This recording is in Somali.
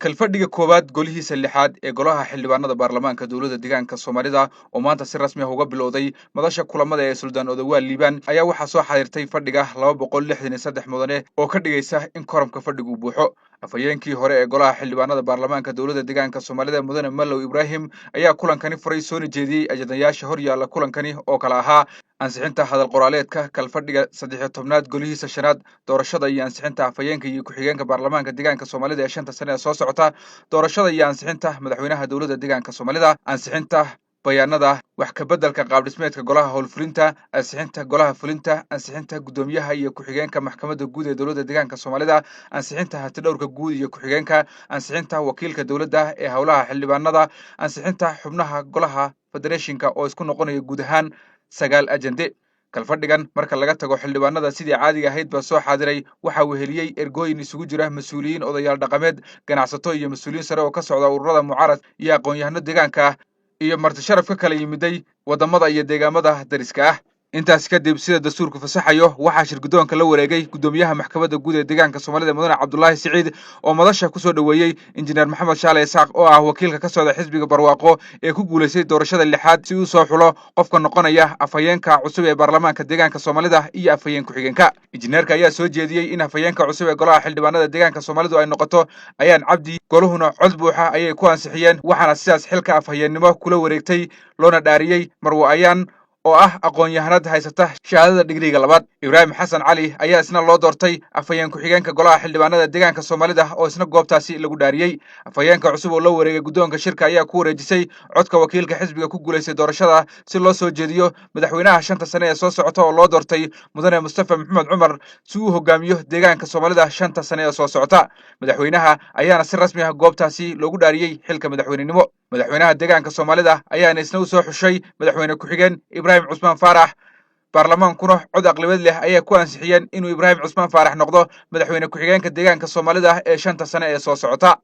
kalfadhiga koowaad golihiisa lixaad ee golaha xildhibaannada baarlamaanka dowladda deegaanka Soomaalida oo maanta si rasmi ah uga bilowday madasha kulamada ee Suldaan Odawaal Liibaan ayaa waxaa soo xaadirtay fadhiga 263 mudane oo ka dhigaysa in koramka fadhigu buuxo. Afhayeenkii hore ee golaha xildhibaannada baarlamaanka dowladda deegaanka Soomaalida mudane Malow Ibrahim ayaa kulankani furay soo jeediyay ajandayaasha hor yaalla kulankani oo kala ahaa ansixinta hadal qoraaleedka kalfadhiga 13aad golihiisa shanaad doorashada iyo ansixinta afhayeenka iyo ku-xigeenka baarlamaanka deegaanka Soomaalida ee 5 sano ee soo socota doorashada iyo ansixinta madaxweynaha dowladda deegaanka Soomaalida ansixinta bayaanada wax ka beddelka qaab dhismeedka golaha howlfulinta ansixinta golaha fulinta ansixinta gudoomiyaha iyo ku-xigeenka maxkamadda guud ee dowladda deegaanka Soomaalida ansixinta hantidhowrka guud iyo ku-xigeenka ansixinta wakiilka dowladda ee howlaha xildhibaanada ansixinta xubnaha golaha federationka oo isku noqonaya guud ahaan 9 ajande. kalfadhigan marka laga tago xildhibaanada sidii caadiga ahayd baa soo xaadiray waxa uu heliyay ergooyin isugu jira mas'uuliyiin odayaal dhaqameed ganacsato iyo mas'uuliyiin sare oo ka socda ururada mucaarad iyo aqoon-yahano deegaanka iyo marti sharaf ka kala yimiday wadamada iyo deegaamada dariska ah. intaas kadib sida dastuurku fasaxayo waxaa shirgudoonka la wareegay gudoomiyaha maxkamadda guud ee deegaanka Soomaalida mudane Cabdullaahi Siciid oo madasha ku soo dhaweeyay injineer Maxamed Shaale Isaaq oo ah wakiilka ka socda xisbiga barwaaqo ee ku guuleysay doorashada lixaad si uu soo xulo qofka noqonaya afhayeenka cusub ee baarlamaanka deegaanka Soomaalida iyo afhayeen ku-xigeenka. injineerka ayaa soo jeediyay in afhayeenka cusub ee golaha xildhibaanada deegaanka Soomaalidu ay noqoto ayaan cabdi goluhuna cod buuxa ayay ku ansixiyeen waxaana sidaas xilka afhayeennimo kula wareegtay loona dhaariyay marwo ayaan oo ah aqoon-yahanad haysata shahaadada digriga labaad. Ibraahim Xasan Cali ayaa isna loo doortay afhayeen ku-xigeenka golaha xildhibaanada deegaanka Soomaalida oo isna goobtaasi lagu dhaariyay. afhayeenka cusub oo la wareegay gudoonka shirka ayaa ku wareejisay codka wakiilka xisbiga ku guuleysay doorashada si loo soo jeediyo madaxweynaha 5 sano ee soo socota oo loo doortay mudane Mustafa Maxamed Cumar si uu hogaamiyo deegaanka Soomaalida 5 sano ee soo socota. madaxweynaha ayaana si rasmi ah goobtaasi loogu dhaariyay xilka madaxweynenimo. madaxweynaha deegaanka Soomaalida ayaana isna u soo xushay madaxweyne ku-xigeen Ibraahim Cusmaan Faarax baarlamaankuna cod aqlabiyad leh ayaa ku ansixiyeen inuu Ibraahim Cusmaan Faarax noqdo madaxweyne ku-xigeenka deegaanka Soomaalida ee 5 sano ee soo socota.